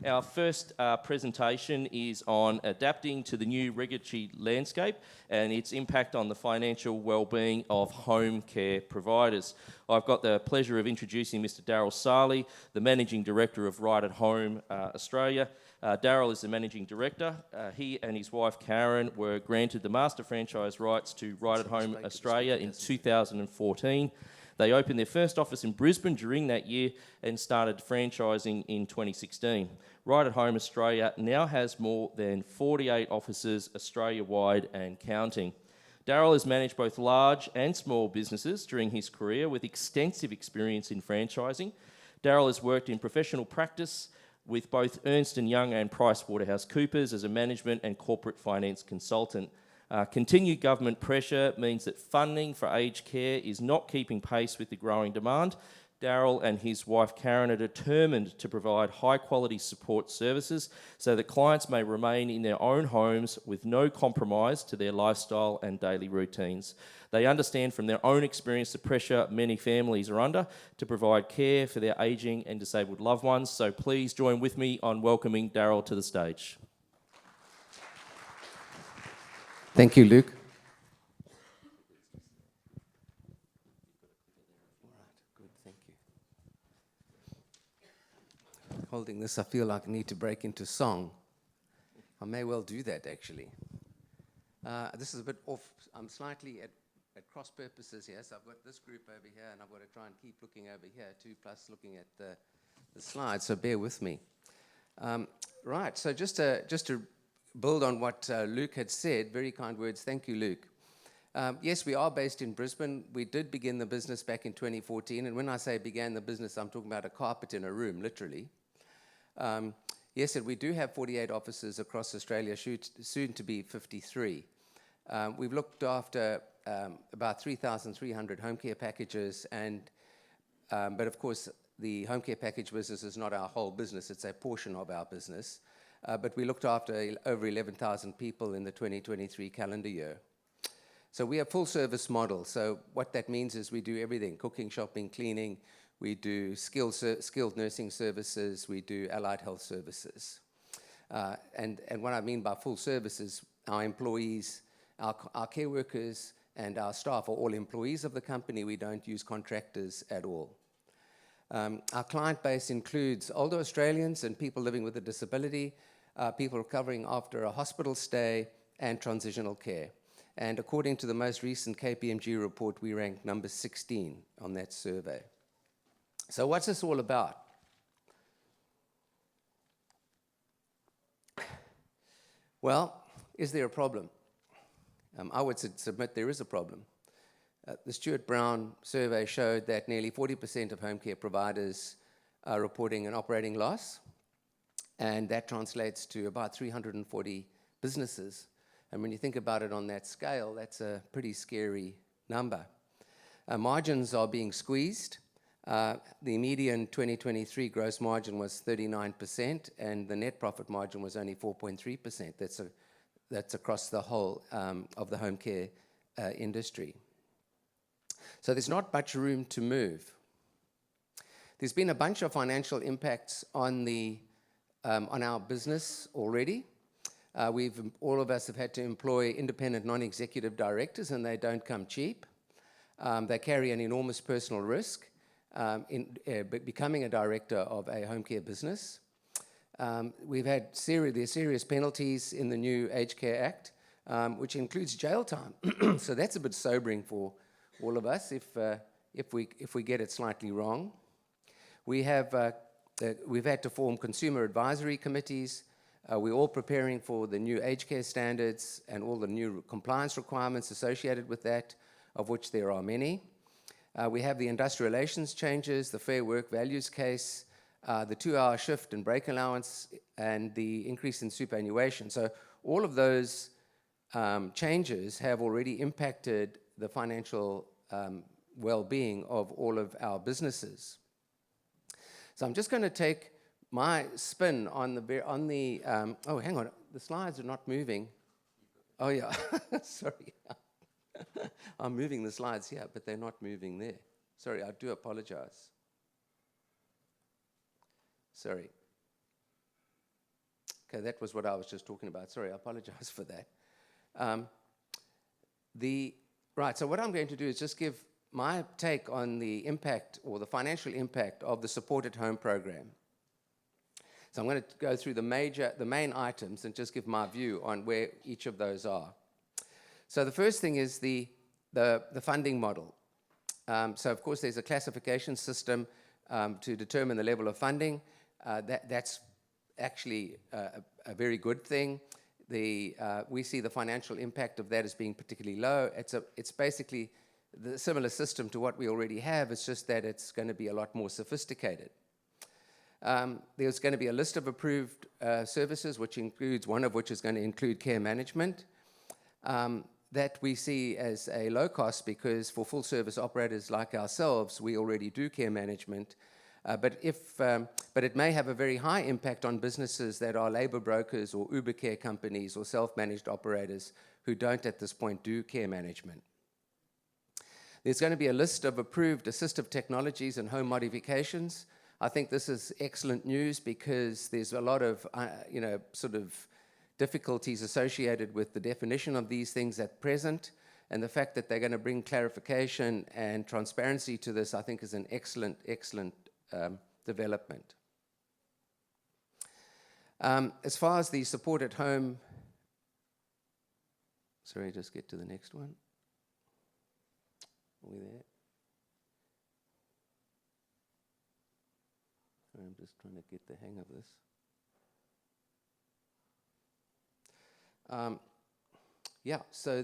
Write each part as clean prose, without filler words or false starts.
Our first presentation is on adapting to the new regulatory landscape and its impact on the financial wellbeing of home care providers. I've got the pleasure of introducing Mr. Daryl Sahli, the Managing Director of Right at Home Australia. Daryl is the Managing Director. He and his wife Karen were granted the master franchise rights to Right at Home Australia in 2014. They opened their first office in Brisbane during that year and started franchising in 2016. Right at Home Australia now has more than 48 offices Australia-wide and counting. Daryl has managed both large and small businesses during his career with extensive experience in franchising. Daryl has worked in professional practice with both Ernst & Young and PricewaterhouseCoopers as a management and corporate finance consultant. Continued government pressure means that funding for aged care is not keeping pace with the growing demand. Daryl and his wife Karen are determined to provide high-quality support services so that clients may remain in their own homes with no compromise to their lifestyle and daily routines. They understand from their own experience the pressure many families are under to provide care for their ageing and disabled loved ones. So please join with me on welcoming Daryl to the stage. Thank you, Luke. All right, good, thank you. Holding this, I feel like I need to break into song. I may well do that, actually. This is a bit off. I'm slightly at cross purposes here, so I've got this group over here, and I've got to try and keep looking over here too, plus looking at the slides, so bear with me. Right, so just to build on what Luke had said, very kind words, thank you, Luke. Yes, we are based in Brisbane. We did begin the business back in 2014, and when I say began the business, I'm talking about a carpet in a room, literally. Yes, and we do have 48 offices across Australia, soon to be 53. We've looked after about 3,300 home care packages, but of course, the home care package business is not our whole business, it's a portion of our business. But we looked after over 11,000 people in the 2023 calendar year. So we have full service model. So what that means is we do everything, cooking, shopping, cleaning. We do skilled nursing services. We do allied health services. And what I mean by full service is our employees, our care workers, and our staff are all employees of the company. We don't use contractors at all. Our client base includes older Australians and people living with a disability, people recovering after a hospital stay, and transitional care. And according to the most recent KPMG report, we ranked number 16 on that survey. So what's this all about? Well, is there a problem? I would submit there is a problem. The Stuart Brown survey showed that nearly 40% of home care providers are reporting an operating loss, and that translates to about 340 businesses. And when you think about it on that scale, that's a pretty scary number. Margins are being squeezed. The median 2023 gross margin was 39%, and the net profit margin was only 4.3%. That's across the whole of the home care industry. So there's not much room to move. There's been a bunch of financial impacts on our business already. All of us have had to employ independent non-executive directors, and they don't come cheap. They carry an enormous personal risk in becoming a director of a home care business. We've had serious penalties in the new Aged Care Act, which includes jail time. So that's a bit sobering for all of us if we get it slightly wrong. We've had to form consumer advisory committees. We're all preparing for the new aged care standards and all the new compliance requirements associated with that, of which there are many. We have the industrial relations changes, the Fair Work Values case, the 2-hour shift and break allowance, and the increase in superannuation. So all of those changes have already impacted the financial well-being of all of our businesses. So I'm just going to take my spin on oh, hang on, the slides are not moving. Oh, yeah, sorry. I'm moving the slides here, but they're not moving there. Sorry, I do apologize. Sorry. Okay, that was what I was just talking about. Sorry, I apologize for that. Right, so what I'm going to do is just give my take on the impact or the financial impact of the supported home program. So I'm going to go through the main items and just give my view on where each of those are. So the first thing is the funding model. So of course there's a classification system to determine the level of funding. That's actually a very good thing. We see the financial impact of that as being particularly low. It's basically the similar system to what we already have. It's just that it's going to be a lot more sophisticated. There's going to be a list of approved services, one of which is going to include care management. That we see as a low cost because for full service operators like ourselves, we already do care management. But it may have a very high impact on businesses that are labor brokers or Uber care companies or self-managed operators who don't at this point do care management. There's going to be a list of approved assistive technologies and home modifications. I think this is excellent news because there's a lot of, sort of difficulties associated with the definition of these things at present. And the fact that they're going to bring clarification and transparency to this, I think, is an excellent development. As far as the supported home, sorry, just get to the next one. Are we there? Sorry, I'm just trying to get the hang of this. So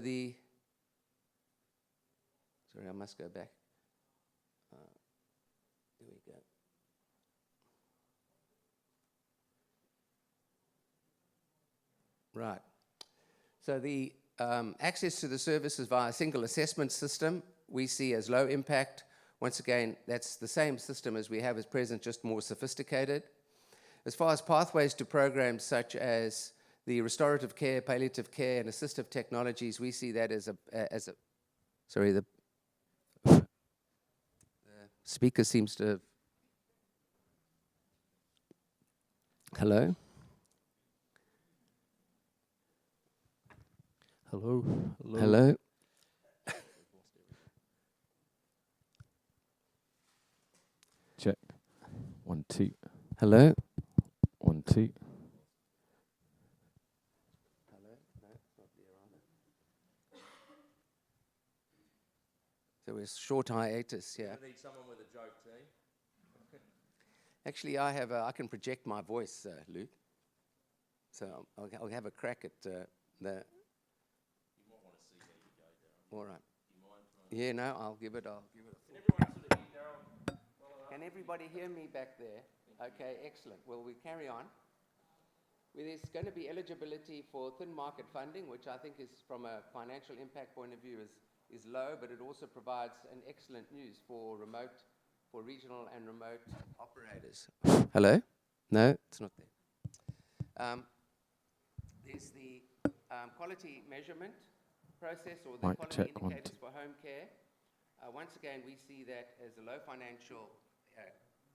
sorry, I must go back. There we go. Right. So the access to the services via a single assessment system we see as low impact. Once again, that's the same system as we have at present, just more sophisticated. As far as pathways to programs such as the restorative care, palliative care, and assistive technologies, we see that as a sorry, the speaker seems to have, hello? Hello. Hello? Check. 1, 2. Hello? 1, 2. Hello? No, it's not there either. So we're short hiatus here. We need someone with a joke, team. Actually, I can project my voice, Luke. So I'll have a crack at the. You might want to see how you go, Daryl. All right. You mind? Yeah, no, I'll give it a. Can everyone sort of hear Daryl? Can everybody hear me back there? Okay, excellent. Well, we carry on. There's going to be eligibility for thin market funding, which I think is, from a financial impact point of view, is low, but it also provides an excellent news for regional and remote operators. Hello? No, it's not there. There's the quality measurement process or the Mic quality check, indicators for home care. Once again, we see that as a low financial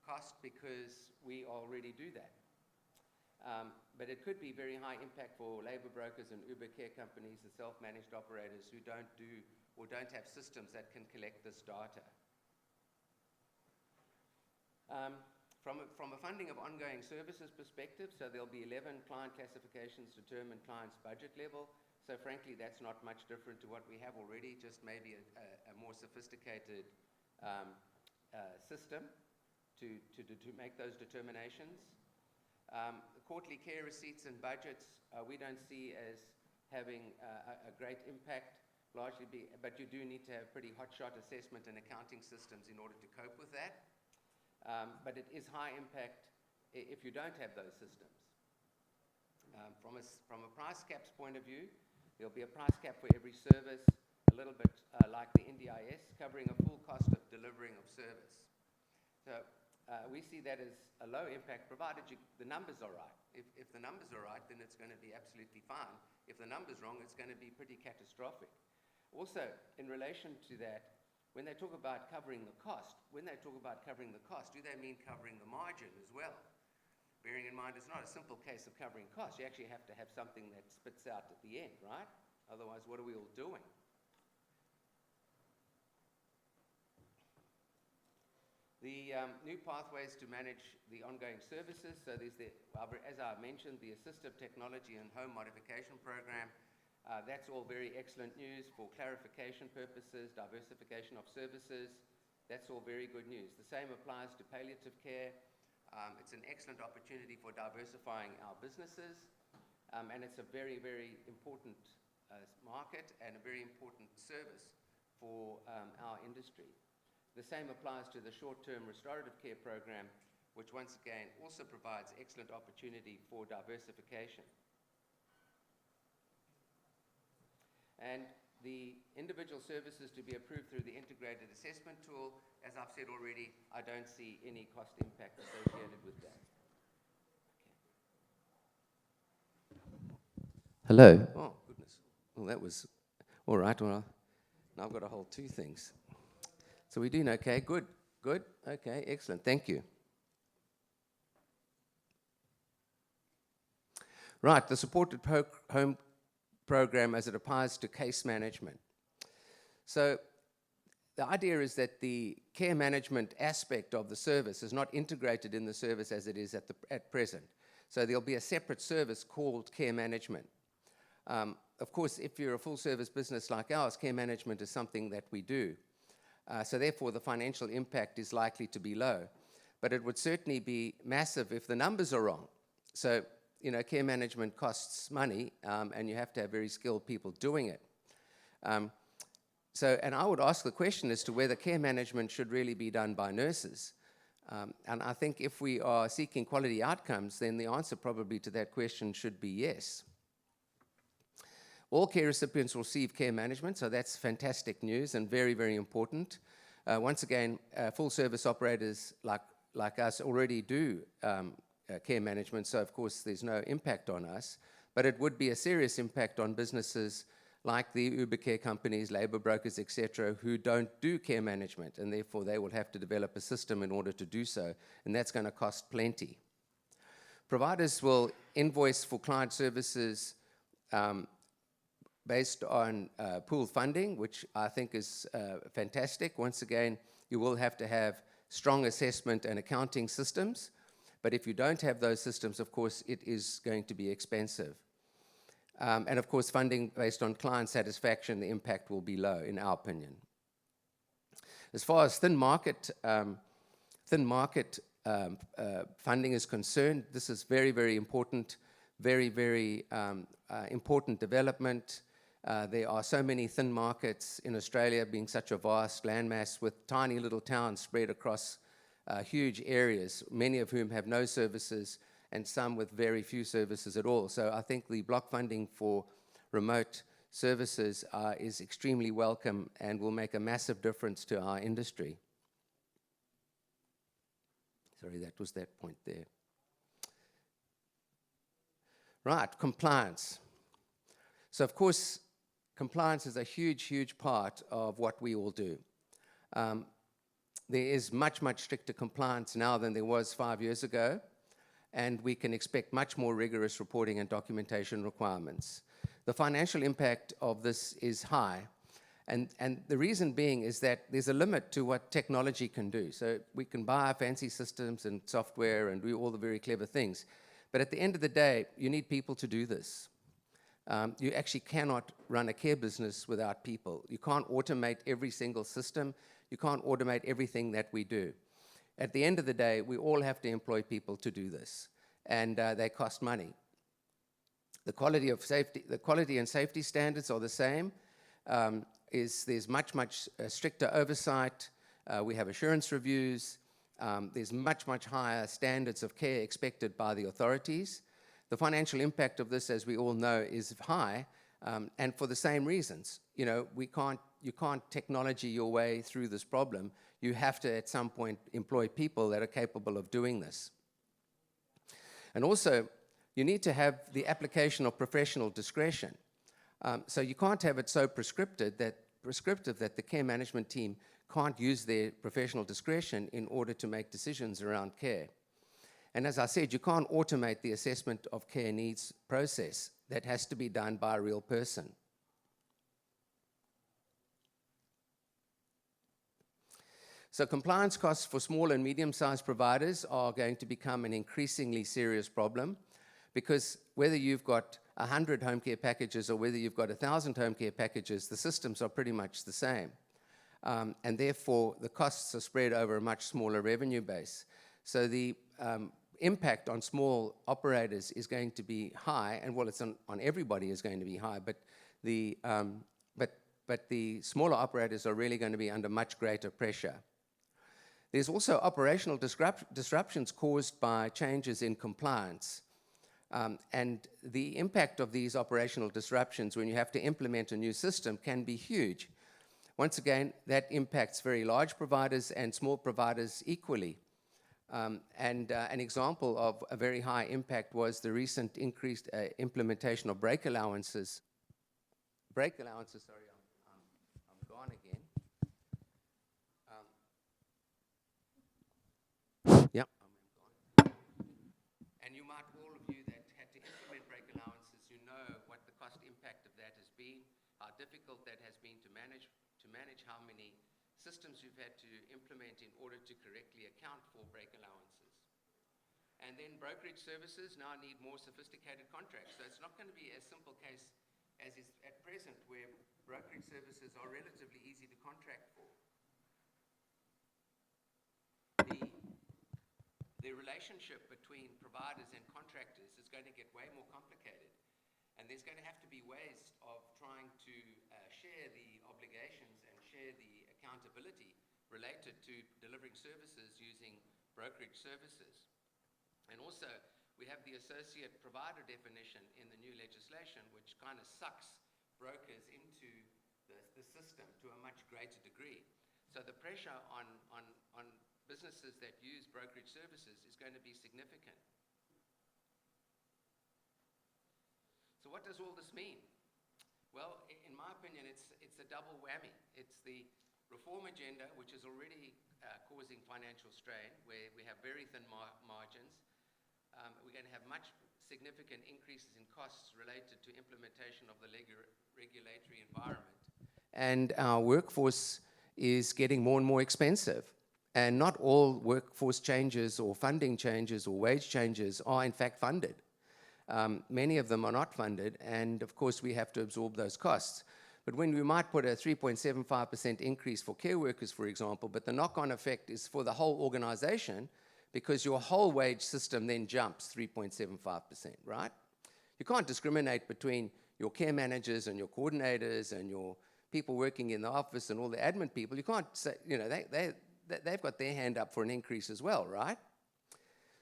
cost because we already do that. But it could be very high impact for labor brokers and Uber care companies, the self-managed operators who don't have systems that can collect this data. From a funding of ongoing services perspective, so there'll be 11 client classifications determine client's budget level. So frankly, that's not much different to what we have already, just maybe a more sophisticated system to make those determinations. Quarterly care receipts and budgets we don't see as having a great impact, but you do need to have pretty hotshot assessment and accounting systems in order to cope with that. But it is high impact if you don't have those systems. From a price caps point of view, there'll be a price cap for every service, a little bit like the NDIS, covering a full cost of delivering of service. So we see that as a low impact, provided the numbers are right. If the numbers are right, then it's going to be absolutely fine. If the numbers wrong, it's going to be pretty catastrophic. Also, in relation to that, when they talk about covering the cost, do they mean covering the margin as well? bearing in mind it's not a simple case of covering costs. You actually have to have something that spits out at the end, right? Otherwise, what are we all doing? The new pathways to manage the ongoing services. So there's as I mentioned, the assistive technology and home modification program. That's all very excellent news for clarification purposes, diversification of services. That's all very good news. The same applies to palliative care. It's an excellent opportunity for diversifying our businesses. And it's a very, very important market and a very important service for our industry. The same applies to the short-term restorative care program, which once again also provides excellent opportunity for diversification. And the individual services to be approved through the integrated assessment tool, as I've said already, I don't see any cost impact associated with that. Okay. Hello. Oh, goodness. Well, that was all right. Well, now I've got to hold two things. So we're doing okay. Good. Good. Okay. Excellent. Thank you. Right. The supported home program as it applies to case management. So the idea is that the care management aspect of the service is not integrated in the service as it is at present. So there'll be a separate service called care management. Of course, if you're a full-service business like ours, care management is something that we do. So therefore, the financial impact is likely to be low. But it would certainly be massive if the numbers are wrong. So, care management costs money, and you have to have very skilled people doing it. And I would ask the question as to whether care management should really be done by nurses. And I think if we are seeking quality outcomes, then the answer probably to that question should be yes. All care recipients receive care management, so that's fantastic news and very, very important. Once again, full-service operators like us already do care management, so of course there's no impact on us. But it would be a serious impact on businesses like the Uber care companies, labor brokers, etc., who don't do care management, and therefore they will have to develop a system in order to do so, and that's going to cost plenty. Providers will invoice for client services based on pooled funding, which I think is fantastic. Once again, you will have to have strong assessment and accounting systems, but if you don't have those systems, of course, it is going to be expensive. And of course, funding based on client satisfaction, the impact will be low, in our opinion. As far as thin market funding is concerned, this is very, very important, very, very important development. There are so many thin markets in Australia, being such a vast landmass with tiny little towns spread across huge areas, many of whom have no services and some with very few services at all. So I think the block funding for remote services is extremely welcome and will make a massive difference to our industry. Sorry, that was that point there. Right, compliance. So of course, compliance is a huge, huge part of what we all do. There is much, much stricter compliance now than there was 5 years ago, and we can expect much more rigorous reporting and documentation requirements. The financial impact of this is high, and the reason being is that there's a limit to what technology can do. So we can buy fancy systems and software and do all the very clever things, but at the end of the day, you need people to do this. You actually cannot run a care business without people. You can't automate every single system. You can't automate everything that we do. At the end of the day, we all have to employ people to do this, and they cost money. The quality and safety standards are the same. There's much, much stricter oversight. We have assurance reviews. There's much, much higher standards of care expected by the authorities. The financial impact of this, as we all know, is high, and for the same reasons. You can't technology your way through this problem. You have to, at some point, employ people that are capable of doing this. And also, you need to have the application of professional discretion. So you can't have it so prescriptive that the care management team can't use their professional discretion in order to make decisions around care. And as I said, you can't automate the assessment of care needs process. That has to be done by a real person. So compliance costs for small and medium-sized providers are going to become an increasingly serious problem, because whether you've got 100 home care packages or whether you've got 1,000 home care packages, the systems are pretty much the same. And therefore, the costs are spread over a much smaller revenue base. So the impact on small operators is going to be high, and well, it's on everybody is going to be high, but the smaller operators are really going to be under much greater pressure. There's also operational disruptions caused by changes in compliance. And the impact of these operational disruptions when you have to implement a new system can be huge. Once again, that impacts very large providers and small providers equally. An example of a very high impact was the recent increased implementation of break allowances. Break allowances, sorry, I'm gone again. Yep, I'm gone. And you might, all of you that had to implement break allowances, you know what the cost impact of that has been, how difficult that has been to manage how many systems you've had to implement in order to correctly account for break allowances. And then brokerage services now need more sophisticated contracts. So it's not going to be a simple case as is at present, where brokerage services are relatively easy to contract for. The relationship between providers and contractors is going to get way more complicated. And there's going to have to be ways of trying to share the obligations and share the accountability related to delivering services using brokerage services. And also, we have the associate provider definition in the new legislation, which kind of sucks brokers into the system to a much greater degree. So the pressure on businesses that use brokerage services is going to be significant. So what does all this mean? Well, in my opinion, it's a double whammy. It's the reform agenda, which is already causing financial strain, where we have very thin margins. We're going to have much significant increases in costs related to implementation of the regulatory environment. And our workforce is getting more and more expensive. And not all workforce changes or funding changes or wage changes are in fact funded. Many of them are not funded, and of course we have to absorb those costs. But when we might put a 3.75% increase for care workers, for example, but the knock-on effect is for the whole organization, because your whole wage system then jumps 3.75%, right? You can't discriminate between your care managers and your coordinators and your people working in the office and all the admin people. You can't say, you know, they've got their hand up for an increase as well, right?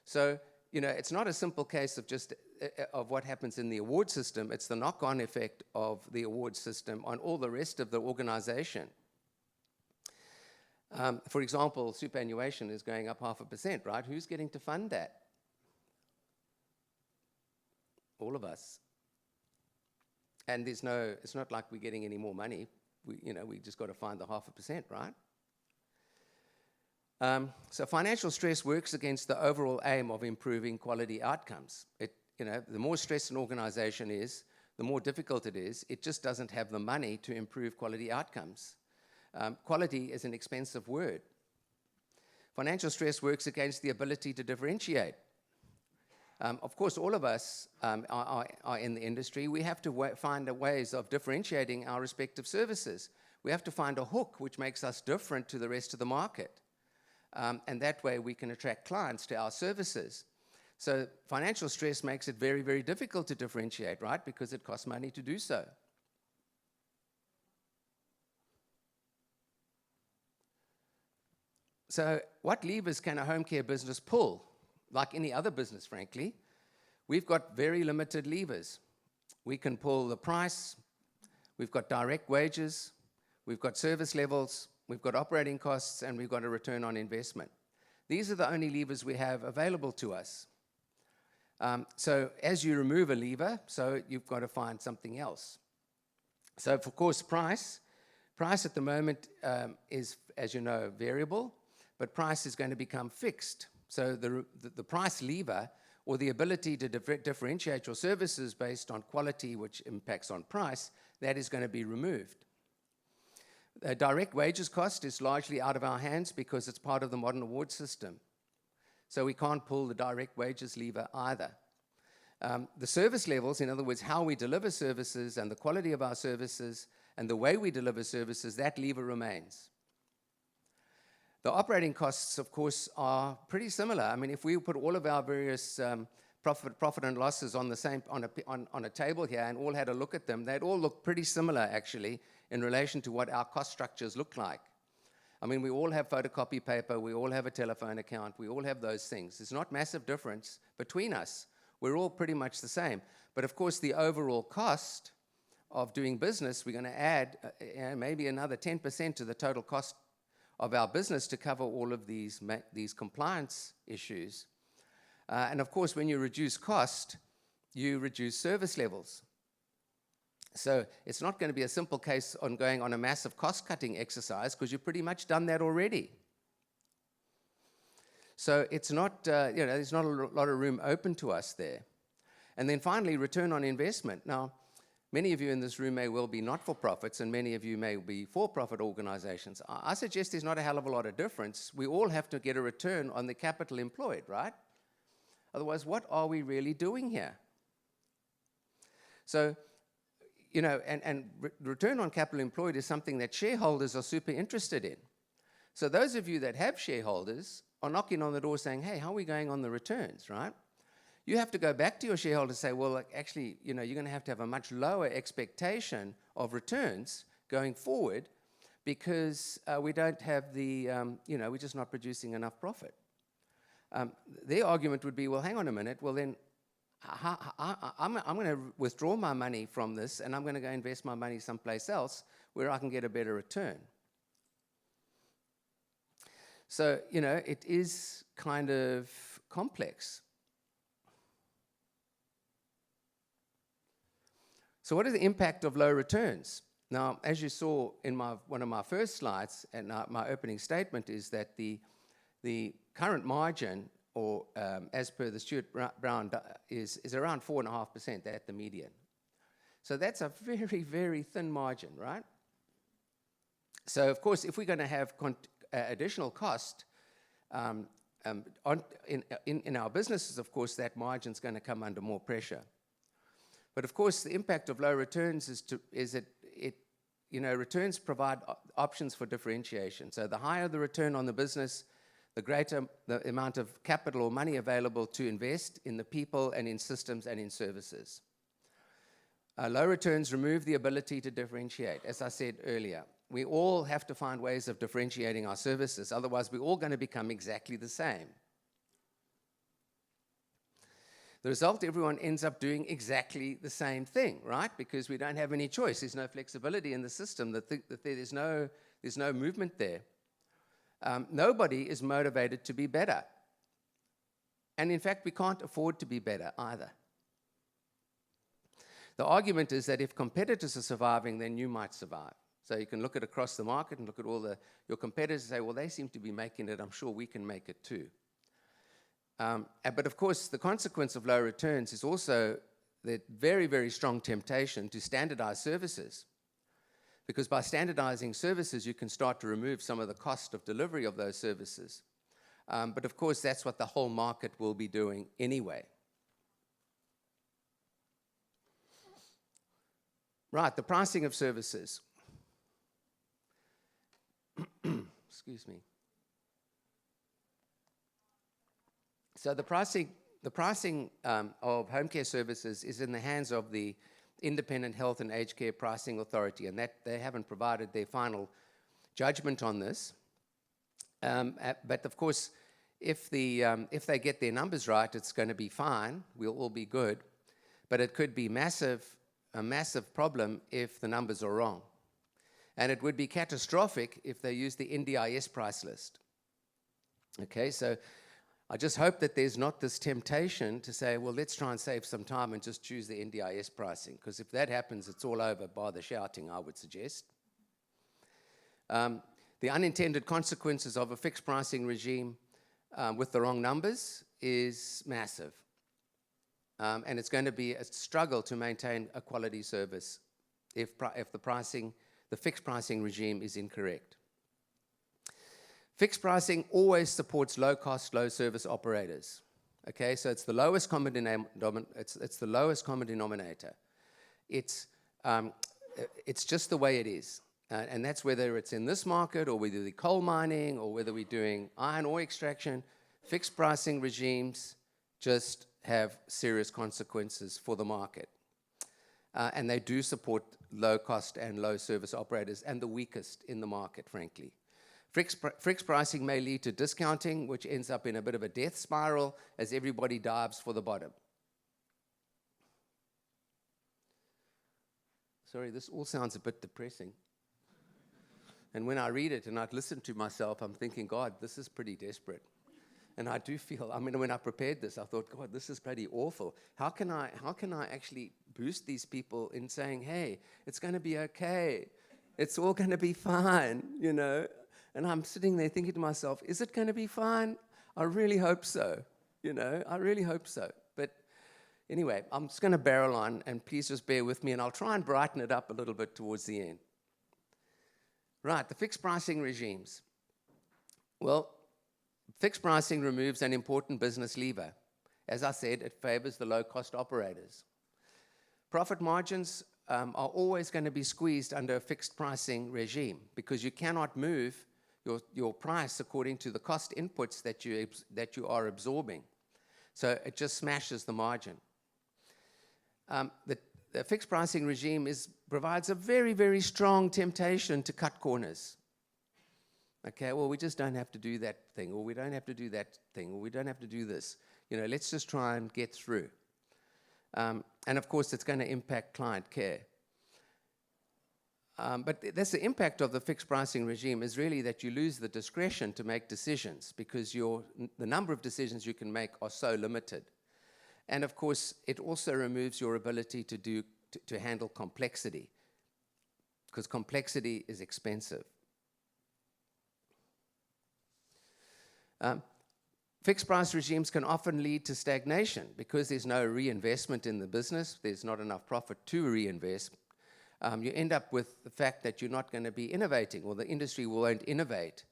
So, you know, it's not a simple case of just of what happens in the award system. It's the knock-on effect of the award system on all the rest of the organization. For example, superannuation is going up 0.5%, right? Who's getting to fund that? All of us. And it's not like we're getting any more money. We just got to find the 0.5%, right? So financial stress works against the overall aim of improving quality outcomes. The more stressed an organization is, the more difficult it is. It just doesn't have the money to improve quality outcomes. Quality is an expensive word. Financial stress works against the ability to differentiate. Of course, all of us are in the industry. We have to find ways of differentiating our respective services. We have to find a hook which makes us different to the rest of the market. And that way we can attract clients to our services. So financial stress makes it very, very difficult to differentiate, right? Because it costs money to do so. So what levers can a home care business pull? Like any other business, frankly. We've got very limited levers. We can pull the price, we've got direct wages, we've got service levels, we've got operating costs, and we've got a return on investment. These are the only levers we have available to us. So as you remove a lever, so you've got to find something else. So of course, price at the moment is, as you know, variable, but price is going to become fixed. So the price lever, or the ability to differentiate your services based on quality, which impacts on price, that is going to be removed. Direct wages cost is largely out of our hands because it's part of the modern award system. So we can't pull the direct wages lever either. The service levels, in other words, how we deliver services and the quality of our services and the way we deliver services, that lever remains. The operating costs, of course, are pretty similar. I mean, if we put all of our various profit and losses on the same on a table here and all had a look at them, they'd all look pretty similar, actually, in relation to what our cost structures look like. I mean, we all have photocopy paper, we all have a telephone account, we all have those things. There's not massive difference between us. We're all pretty much the same. But of course, the overall cost of doing business, we're going to add maybe another 10% to the total cost of our business to cover all of these compliance issues. And of course, when you reduce cost, you reduce service levels. So it's not going to be a simple case on going on a massive cost-cutting exercise, because you've pretty much done that already. So it's not, there's not a lot of room open to us there. And then finally, return on investment. Now, many of you in this room may well be not-for-profits, and many of you may be for-profit organizations. I suggest there's not a hell of a lot of difference. We all have to get a return on the capital employed, right? Otherwise, what are we really doing here? So, return on capital employed is something that shareholders are super interested in. So those of you that have shareholders are knocking on the door saying, hey, how are we going on the returns, right? You have to go back to your shareholders and say, well, actually, you're going to have a much lower expectation of returns going forward because we don't have the, we're just not producing enough profit. Their argument would be, well, hang on a minute, well then, I'm going to withdraw my money from this and I'm going to go invest my money someplace else where I can get a better return. So, it is kind of complex. So what is the impact of low returns? Now, as you saw in one of my first slides and my opening statement is that the current margin, or as per the Stuart Brown, is around 4.5% at the median. So that's a very, very thin margin, right? So, of course, if we're going to have additional cost in our businesses, of course, that margin's going to come under more pressure. But of course, the impact of low returns is that returns provide options for differentiation. So the higher the return on the business, the greater the amount of capital or money available to invest in the people and in systems and in services. Low returns remove the ability to differentiate, as I said earlier. We all have to find ways of differentiating our services, otherwise we're all going to become exactly the same. The result, everyone ends up doing exactly the same thing, right? Because we don't have any choice. There's no flexibility in the system. There's no movement there. Nobody is motivated to be better. And in fact, we can't afford to be better either. The argument is that if competitors are surviving, then you might survive. So you can look at across the market and look at all your competitors and say, well, they seem to be making it. I'm sure we can make it too. But of course, the consequence of low returns is also the very, very strong temptation to standardize services. Because by standardizing services, you can start to remove some of the cost of delivery of those services. But of course, that's what the whole market will be doing anyway. Right, the pricing of services. Excuse me. So the pricing of home care services is in the hands of the Independent Health and Aged Care Pricing Authority, and that they haven't provided their final judgment on this. But of course, if they get their numbers right, it's going to be fine. We'll all be good. But it could be a massive problem if the numbers are wrong. And it would be catastrophic if they use the NDIS price list. Okay, so I just hope that there's not this temptation to say, well, let's try and save some time and just choose the NDIS pricing, because if that happens, it's all over by the shouting, I would suggest. The unintended consequences of a fixed pricing regime with the wrong numbers is massive. And it's going to be a struggle to maintain a quality service if the fixed pricing regime is incorrect. Fixed pricing always supports low-cost, low-service operators. Okay, so it's the lowest common it's the lowest common denominator. It's just the way it is, and that's whether it's in this market or whether we're coal mining or whether we're doing iron ore extraction. Fixed pricing regimes just have serious consequences for the market, and they do support low-cost and low-service operators and the weakest in the market, frankly. Fixed pricing may lead to discounting, which ends up in a bit of a death spiral as everybody dives for the bottom. Sorry, this all sounds a bit depressing. And when I read it and I listen to myself, I'm thinking, God, this is pretty desperate. And I do feel, when I prepared this, I thought, God, this is pretty awful. How can I actually boost these people in saying, hey, it's going to be okay. It's all going to be fine, you know? And I'm sitting there thinking to myself, is it going to be fine? I really hope so, you know? I really hope so. But anyway, I'm just going to barrel on, and please just bear with me, and I'll try and brighten it up a little bit towards the end. Right, the fixed pricing regimes. Well, fixed pricing removes an important business lever. As I said, it favors the low-cost operators. Profit margins are always going to be squeezed under a fixed pricing regime because you cannot move your price according to the cost inputs that you are absorbing. So it just smashes the margin. The fixed pricing regime provides a very, very strong temptation to cut corners. Okay, well, we just don't have to do that thing, or we don't have to do that thing, or we don't have to do this. You know, let's just try and get through. And of course, it's going to impact client care. But that's the impact of the fixed pricing regime is really that you lose the discretion to make decisions because the number of decisions you can make are so limited. And of course, it also removes your ability to handle complexity because complexity is expensive. Fixed price regimes can often lead to stagnation because there's no reinvestment in the business, there's not enough profit to reinvest. You end up with the fact that you're not going to be innovating, or the industry won't innovate.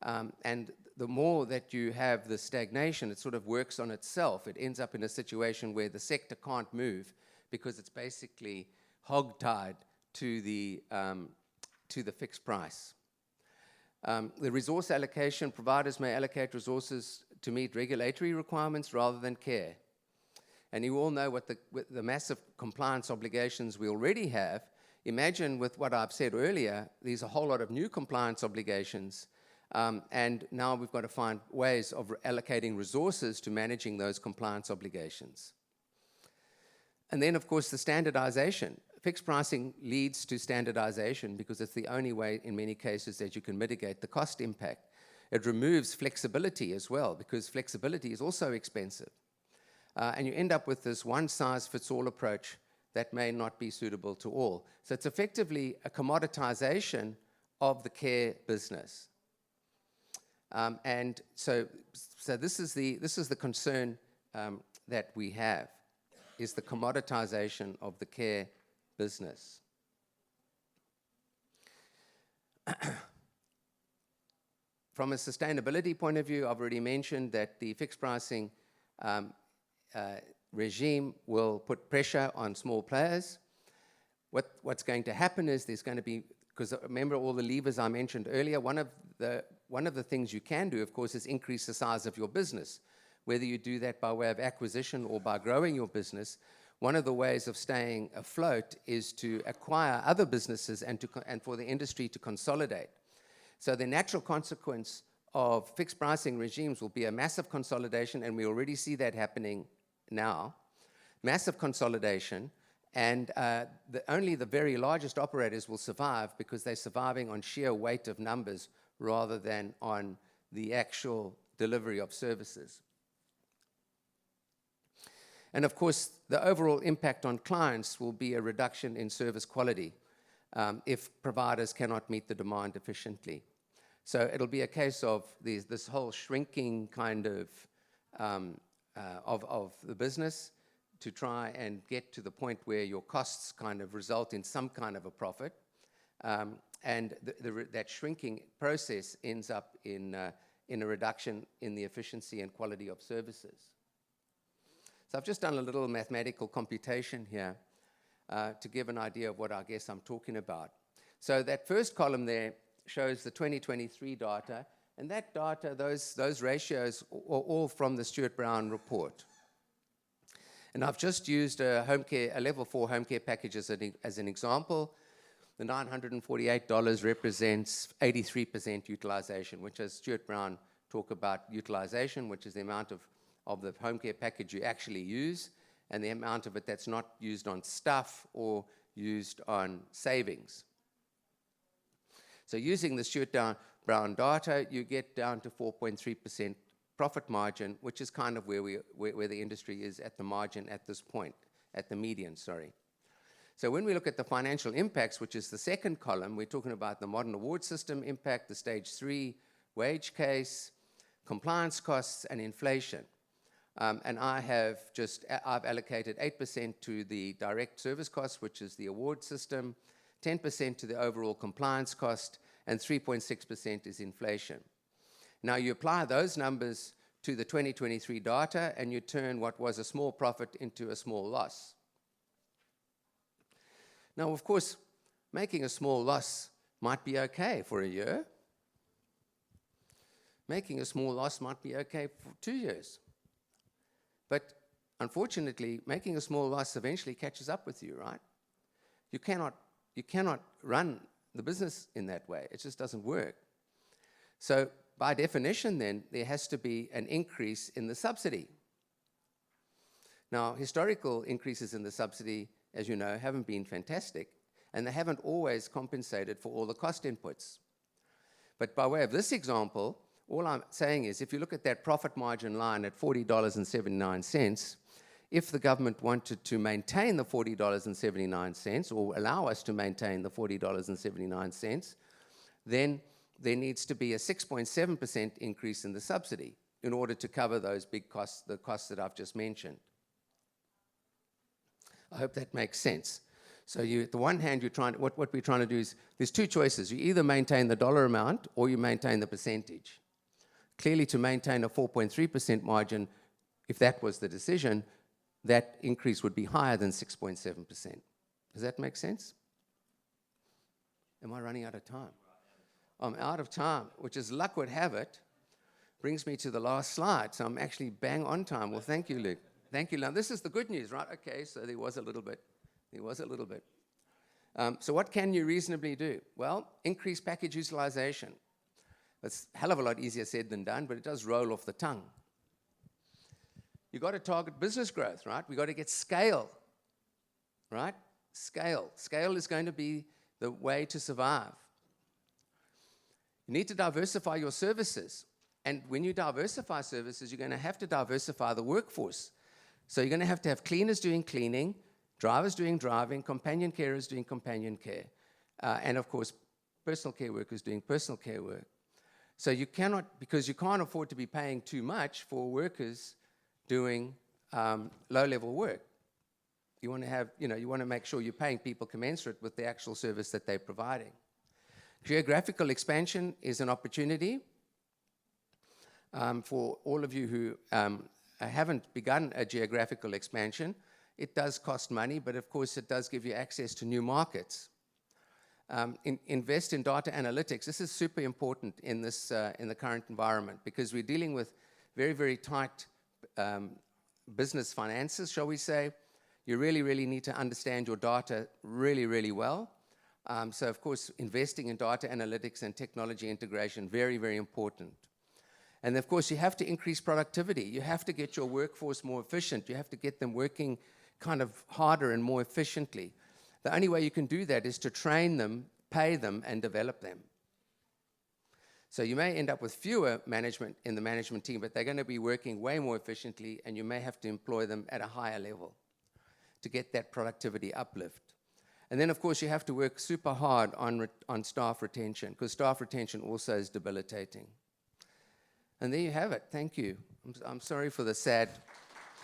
And the more that you have the stagnation, it sort of works on itself. It ends up in a situation where the sector can't move because it's basically hog-tied to the fixed price. The resource allocation, providers may allocate resources to meet regulatory requirements rather than care. And you all know what the massive compliance obligations we already have. Imagine with what I've said earlier, there's a whole lot of new compliance obligations, and now we've got to find ways of allocating resources to managing those compliance obligations. And then, of course, the standardization. Fixed pricing leads to standardization because it's the only way, in many cases, that you can mitigate the cost impact. It removes flexibility as well because flexibility is also expensive. And you end up with this one-size-fits-all approach that may not be suitable to all. So it's effectively a commoditization of the care business. And so this is the concern that we have, is the commoditization of the care business. From a sustainability point of view, I've already mentioned that the fixed pricing regime will put pressure on small players. What's going to happen is there's going to be, because remember all the levers I mentioned earlier, one of the things you can do, of course, is increase the size of your business. Whether you do that by way of acquisition or by growing your business, one of the ways of staying afloat is to acquire other businesses and for the industry to consolidate. So the natural consequence of fixed pricing regimes will be a massive consolidation, and we already see that happening now. Massive consolidation, and only the very largest operators will survive because they're surviving on sheer weight of numbers rather than on the actual delivery of services. And of course, the overall impact on clients will be a reduction in service quality if providers cannot meet the demand efficiently. So it'll be a case of this whole shrinking kind of the business to try and get to the point where your costs kind of result in some kind of a profit. And that shrinking process ends up in a reduction in the efficiency and quality of services. So I've just done a little mathematical computation here to give an idea of what I guess I'm talking about. So that first column there shows the 2023 data, and that data, those ratios are all from the Stewart-Brown report. And I've just used a level 4 home care package as an example. The $948 represents 83% utilization, which as Stewart-Brown talk about utilization, which is the amount of the home care package you actually use, and the amount of it that's not used on stuff or used on savings. So using the Stewart-Brown data, you get down to 4.3% profit margin, which is kind of where the industry is at the margin at this point, at the median, sorry. So when we look at the financial impacts, which is the second column, we're talking about the modern award system impact, the stage 3 wage case, compliance costs, and inflation. And I've allocated 8% to the direct service costs, which is the award system, 10% to the overall compliance cost, and 3.6% is inflation. Now you apply those numbers to the 2023 data, and you turn what was a small profit into a small loss. Now, of course, making a small loss might be okay for a year. Making a small loss might be okay for 2 years. But unfortunately, making a small loss eventually catches up with you, right? You cannot run the business in that way. It just doesn't work. So by definition, then, there has to be an increase in the subsidy. Now, historical increases in the subsidy, as you know, haven't been fantastic, and they haven't always compensated for all the cost inputs. But by way of this example, all I'm saying is if you look at that profit margin line at $40.79, if the government wanted to maintain the $40.79 or allow us to maintain the $40.79, then there needs to be a 6.7% increase in the subsidy in order to cover those big costs, the costs that I've just mentioned. I hope that makes sense. So at the one hand, what we're trying to do is, there's two choices. You either maintain the dollar amount or you maintain the percentage. Clearly, to maintain a 4.3% margin, if that was the decision, that increase would be higher than 6.7%. Does that make sense? Am I running out of time? I'm out of time, which is luck would have it, brings me to the last slide. So I'm actually bang on time. Well, thank you, Luke. Thank you. Now, this is the good news, right? Okay, so there was a little bit. So what can you reasonably do? Well, increase package utilization. That's a hell of a lot easier said than done, but it does roll off the tongue. You've got to target business growth, right? We've got to get scale, right? Scale. Scale is going to be the way to survive. You need to diversify your services. And when you diversify services, you're going to have to diversify the workforce. So you're going to have cleaners doing cleaning, drivers doing driving, companion carers doing companion care, and of course, personal care workers doing personal care work. So you cannot, because you can't afford to be paying too much for workers doing low-level work. You want to make sure you're paying people commensurate with the actual service that they're providing. Geographical expansion is an opportunity for all of you who haven't begun a geographical expansion. It does cost money, but of course it does give you access to new markets. Invest in data analytics. This is super important in the current environment because we're dealing with very, very tight business finances, shall we say. You really, really need to understand your data really, really well. So, of course, investing in data analytics and technology integration, very, very important. And, of course, you have to increase productivity. You have to get your workforce more efficient. You have to get them working kind of harder and more efficiently. The only way you can do that is to train them, pay them, and develop them. So you may end up with fewer management in the management team, but they're going to be working way more efficiently, and you may have to employ them at a higher level to get that productivity uplift. And then, of course, you have to work super hard on staff retention, because staff retention also is debilitating. And there you have it. Thank you. I'm sorry for the sad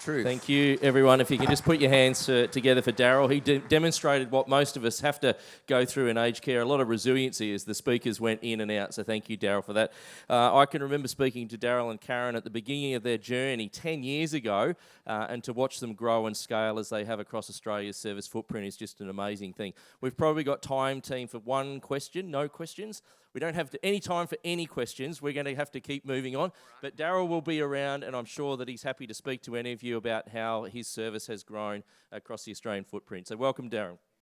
truth. Thank you, everyone. If you can just put your hands together for Daryl. He demonstrated what most of us have to go through in aged care, a lot of resiliency as the speakers went in and out. So thank you, Daryl, for that. I can remember speaking to Daryl and Karen at the beginning of their journey 10 years ago, and to watch them grow and scale as they have across Australia's service footprint is just an amazing thing. We've probably got time, team, for one question. No questions. We don't have any time for any questions. We're going to have to keep moving on. But Daryl will be around, and I'm sure that he's happy to speak to any of you about how his service has grown across the Australian footprint. So welcome, Daryl.